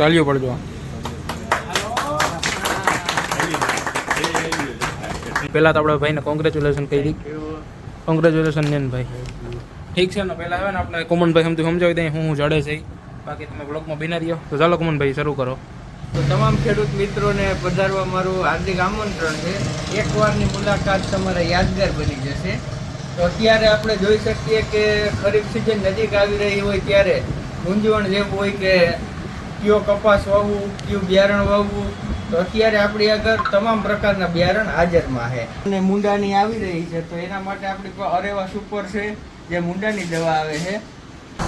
તાળીઓ પડજો. પહેલાં તો આપણે ભાઈને કોંગ્રેચ્યુલેશન કહી. કોંગ્રેચ્યુલેશન ને ભાઈ. ઠીક છે ને, પહેલાં આવે ને આપણે કોમનભાઈ સમજાવી દઈએ હું જડે છે. બાકી તમે બ્લોગમાં બિના રહ્યો તો ચાલો કોમનભાઈ શરૂ કરો. તો તમામ ખેડૂત મિત્રોને પધારવા મારું હાર્દિક આમંત્રણ છે. એકવારની મુલાકાત તમારે યાદગાર બની જશે. તો અત્યારે આપણે જોઈ શકીએ કે ખરીફ સિઝન નજીક આવી રહી હોય ત્યારે મૂંઝવણ જેવું હોય કે કયો કપાસ વાવવું, કયું બિયારણ વાવવું. તો અત્યારે આપણી આગળ તમામ પ્રકારના બિયારણ હાજરમાં છે અને મુંડાની આવી રહી છે. તો એના માટે આપણી પાસે અરેવા સુપર છે જે મુંડાની દવા આવે છે.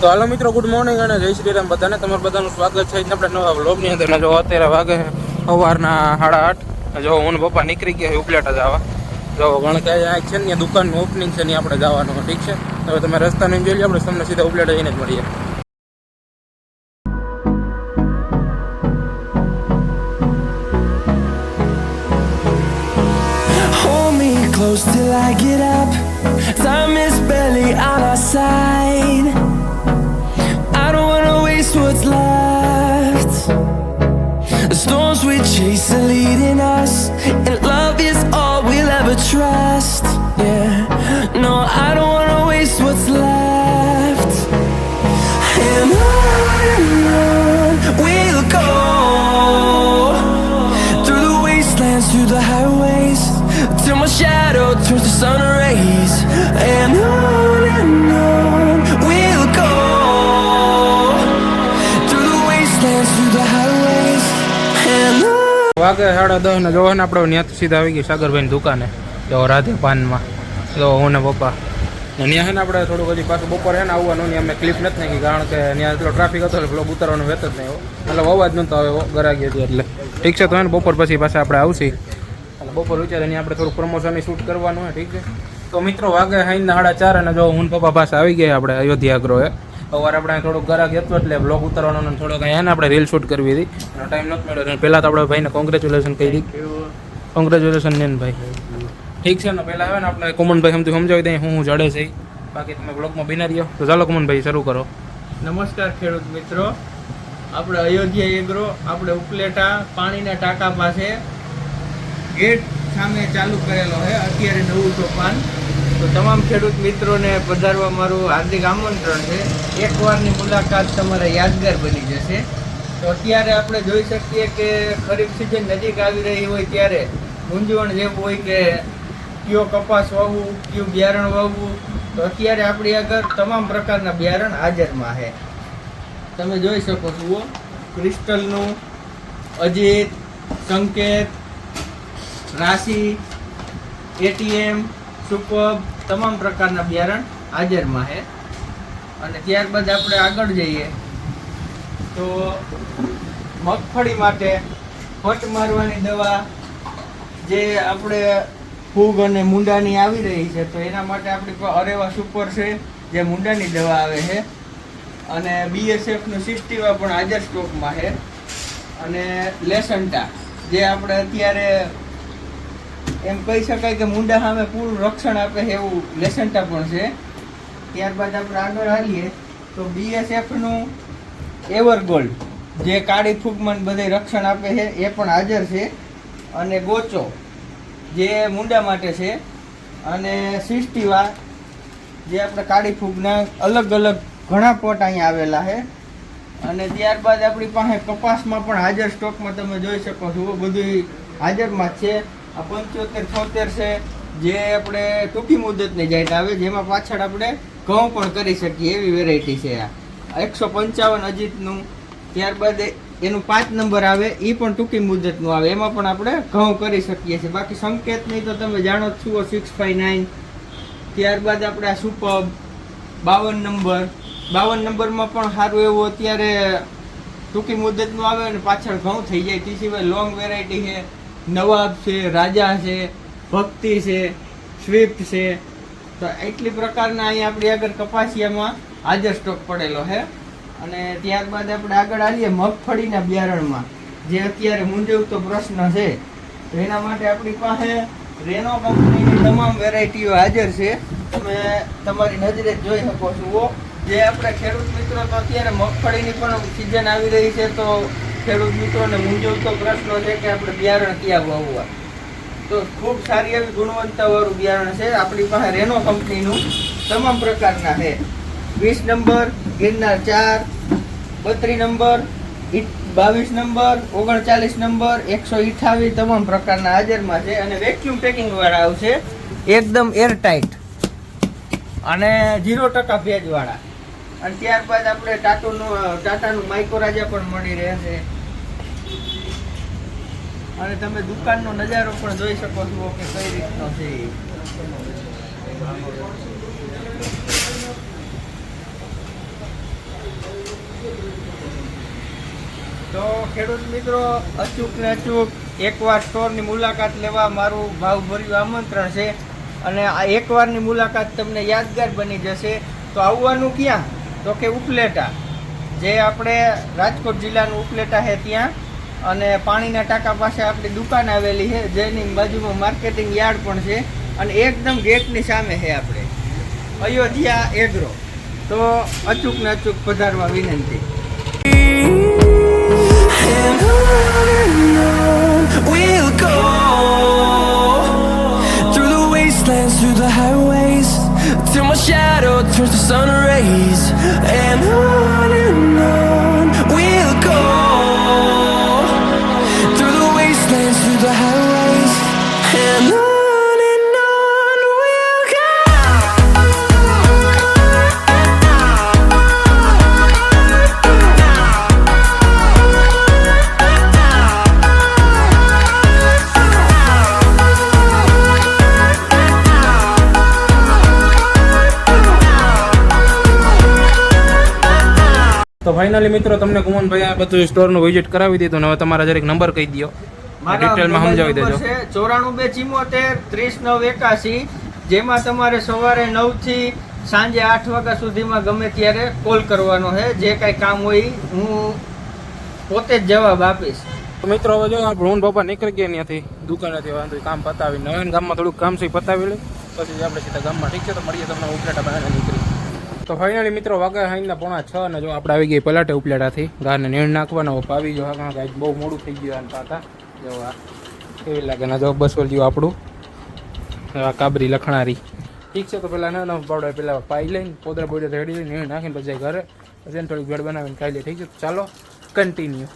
તો હાલો મિત્રો, ગુડ મોર્નિંગ અને જય શ્રી રામ બધાને. તમારું બધાનું સ્વાગત છે આપણે નવા વ્લોગની અંદર. જો અત્યારે વાગે સવારના 8:30. જો હું પપ્પા નીકળી ગયા ઉપલેટા જવા. જો ગણ કે છે ને દુકાનનું ઓપનિંગ છે ને આપણે જવાનું. ઠીક છે, હવે તમે રસ્તાને જોઈ લઈએ, આપણે તમને સીધા ઉપલેટા જઈને જ મળીએ. Close till I get up. Time is barely on our side. I don't wanna waste what's left. The storms we chase are leading us, and love is all we'll ever trust. Yeah, no, I don't wanna waste what's left. And on we'll go, through the wastelands, through the highways, till my shadow turns to sun rays. And on we'll go, through the wastelands, through the highways. And on. વાગે 10:30 ને જોવો ને આપણે ત્યાં સીધા આવી ગઈ સાગરભાઈની દુકાને. જો રાધે પાનમાં. જો હું ને પપ્પા ને ત્યાં છે ને આપણે થોડુંક હજી પાછું બપોરે છે ને આવવાનું નહીં. અમને ક્લિપ નથી નાખી કારણ કે ત્યાં એટલો ટ્રાફિક હતો એટલે બ્લોગ ઉતારવાનું વેત જ નહીં. એટલે અવાજ નહોતો આવ્યો ગરાગી હતી એટલે. ઠીક છે, તો એને બપોર પછી પાછા આપણે આવશી. બપોર વિચારે અહીંયા આપણે થોડુંક પ્રમોશનની શૂટ કરવાનું હોય. ઠીક છે, તો મિત્રો વાગે 4:30 અને જો હું પપ્પા પાસે આવી ગયા આપણે અયોધ્યા ગ્રોએ. સવારે આપણે થોડુંક ગરાક હતું એટલે બ્લોગ ઉતારવાનો થોડોક અહીંયા આપણે રીલ શૂટ કરવી હતી. એનો ટાઈમ નહોતો મળ્યો. પહેલાં તો આપણે ભાઈને કોંગ્રેચ્યુલેશન કહી. કોંગ્રેચ્યુલેશન ને ભાઈ. ઠીક છે ને, પહેલાં આવે ને આપણે કોમનભાઈ સમજાવી દઈએ હું જડે છે. બાકી તમે બ્લોગમાં બિના રહ્યો તો ચાલો કોમનભાઈ શરૂ કરો. નમસ્કાર ખેડૂત મિત્રો, આપણે અયોધ્યા એગ્રો, આપણે ઉપલેટા પાણીના ટાંકા પાસે ગેટ સામે ચાલુ કરેલો છે અત્યારે નવું સોપાન. તો તમામ ખેડૂત મિત્રોને પધારવા મારું હાર્દિક આમંત્રણ છે. એકવારની મુલાકાત તમારે યાદગાર બની જશે. તો અત્યારે આપણે જોઈ શકીએ કે ખરીફ સિઝન નજીક આવી રહી હોય ત્યારે મૂંઝવણ જેવું હોય કે કયો કપાસ વાવવું, કયું બિયારણ વાવવું. તો અત્યારે આપણી આગળ તમામ પ્રકારના બિયારણ હાજરમાં છે. તમે જોઈ શકો છો ક્રિસ્ટલનું, અજીત, સંકેત, રાશિ, એટીએમ, સુપર, તમામ પ્રકારના બિયારણ હાજરમાં છે. અને ત્યારબાદ આપણે આગળ જઈએ તો મગફળી માટે ફટ મારવાની દવા જે આપણે ફૂગ અને મુંડાની આવી રહી છે. તો એના માટે આપણી પાસે અરેવા સુપર છે જે મુંડાની દવા આવે છે. અને બીએસએફનું 60 પણ હાજર સ્ટોકમાં છે. અને લેસન્ટા જે આપણે અત્યારે એમ કહી શકાય કે મુંડા સામે પૂરું રક્ષણ આપે છે એવું લેસન્ટા પણ છે. ત્યારબાદ આપણે આગળ હાલીએ તો બીએસએફનું એવરગોલ્ડ જે કાળી ફૂગમાં બધે રક્ષણ આપે છે એ પણ હાજર છે. અને ગોચો જે મુંડા માટે છે. અને 60 જે આપણે કાળી ફૂગના અલગ અલગ ઘણા પોટ અહીંયા આવેલા છે. અને ત્યારબાદ આપણી પાસે કપાસમાં પણ હાજર સ્ટોકમાં તમે જોઈ શકો છો બધું હાજરમાં જ છે. આ 75-76 છે જે આપણે ટૂંકી મુદતની જાત આવે, જેમાં પાછળ આપણે ઘઉં પણ કરી શકીએ એવી વેરાયટી છે. આ 155 અજીતનું. ત્યારબાદ એનું 5 નંબર આવે એ પણ ટૂંકી મુદતનું આવે, એમાં પણ આપણે ઘઉં કરી શકીએ છીએ. બાકી સંકેતની તો તમે જાણો જ છો 659. ત્યારબાદ આપણે આ સુપર 52 નંબર. 52 નંબરમાં પણ સારું એવું અત્યારે ટૂંકી મુદતનું આવે અને પાછળ ઘઉં થઈ જાય. તે સિવાય લોંગ વેરાયટી છે, નવાબ છે, રાજા છે, ભક્તિ છે, સ્વિફ્ટ છે. તો એટલી પ્રકારના અહીંયા આપણી આગળ કપાસિયામાં હાજર સ્ટોક પડેલો છે. અને ત્યારબાદ આપણે આગળ આવીએ મગફળીના બિયારણમાં જે અત્યારે મૂંઝવતો પ્રશ્ન છે. તો એના માટે આપણી પાસે રેનો કંપનીની તમામ વેરાયટીઓ હાજર છે. તમે તમારી નજરે જોઈ શકો છો. જે આપણે ખેડૂત મિત્રો તો અત્યારે મગફળીની પણ સિઝન આવી રહી છે તો ખેડૂત મિત્રોને મૂંઝવતો પ્રશ્ન છે કે આપણે બિયારણ ક્યાં વાવવા. તો ખૂબ સારી એવી ગુણવત્તાવાળું બિયારણ છે આપણી પાસે. રેનો કંપનીનું તમામ પ્રકારના છે. 20 number, Girnar 4, 32 number, 22 number, 39 number, 128 તમામ પ્રકારના હાજરમાં છે અને વેક્યુમ પેકિંગ વાળા આવશે, એકદમ એરટાઈટ અને 0% ભેજવાળા. અને ત્યારબાદ આપણે ટાટાનું માઇક્રોરાજા પણ મળી રહેશે. અને તમે દુકાનનો નજારો પણ જોઈ શકો છો કે કઈ રીતનો છે. તો ખેડૂત મિત્રો, અચૂક ને અચૂક એકવાર સ્ટોરની મુલાકાત લેવા મારું ભાવભર્યું આમંત્રણ છે. અને આ એકવારની મુલાકાત તમને યાદગાર બની જશે. તો આવવાનું ક્યાં? તો કે ઉપલેટા, જે આપણે રાજકોટ જિલ્લાનું ઉપલેટા છે ત્યાં. અને પાણીના ટાંકા પાસે આપણી દુકાન આવેલી છે, જેની બાજુમાં માર્કેટિંગ યાર્ડ પણ છે. અને એકદમ ગેટની સામે છે આપણે અયોધ્યા એગ્રો. તો અચૂક ને અચૂક પધારવા વિનંતી. And on we'll go, through the wastelands, through the highways, till my shadow turns to sun rays. And on we'll go, through the wastelands, through the highways, and on we'll go. તો finally મિત્રો તમને કુમનભાઈ આ બધું સ્ટોરનું visit કરાવી દીધું ને હવે તમારા જરીક નંબર કહી દો, ડિટેલમાં સમજાવી દેજો. 94 જેમાં તમારે સવારે 9 થી સાંજે 8 વાગ્યા સુધીમાં ગમે ત્યારે કોલ કરવાનો છે. જે કાંઈ કામ હોય હું પોતે જ જવાબ આપીશ. તો મિત્રો હવે જો આપણે હું પપ્પા નીકળી ગયા ત્યાંથી દુકાનેથી વાંધો કામ પતાવીને નવીન ગામમાં થોડુંક કામ છે પતાવી લઈ પછી આપણે સીધા ગામમાં. ઠીક છે, તો મળીએ તમને ઉપલેટા બહાર નીકળી. તો ફાઇનલી મિત્રો વાગ્યા સાંજના 5:45 ને જો આપણે આવી ગઈ પલાટે ઉપલેટાથી ગારને નીણ નાખવાનો પાવી જો. હા કાંઈ બહુ મોડું થઈ ગયું પાતા જો. આ કેવી લાગે ના જો બસ વળ્યું આપણું આ કાબરી લખણારી. ઠીક છે, તો પહેલાં ના પાવડે પહેલાં પાઈ લઈને પોદરા રેડી લઈને નીણ નાખીને પછી ઘરે પછી થોડીક ભેળ બનાવીને ખાઈ લઈએ. ઠીક છે, ચાલો કન્ટિન્યુ.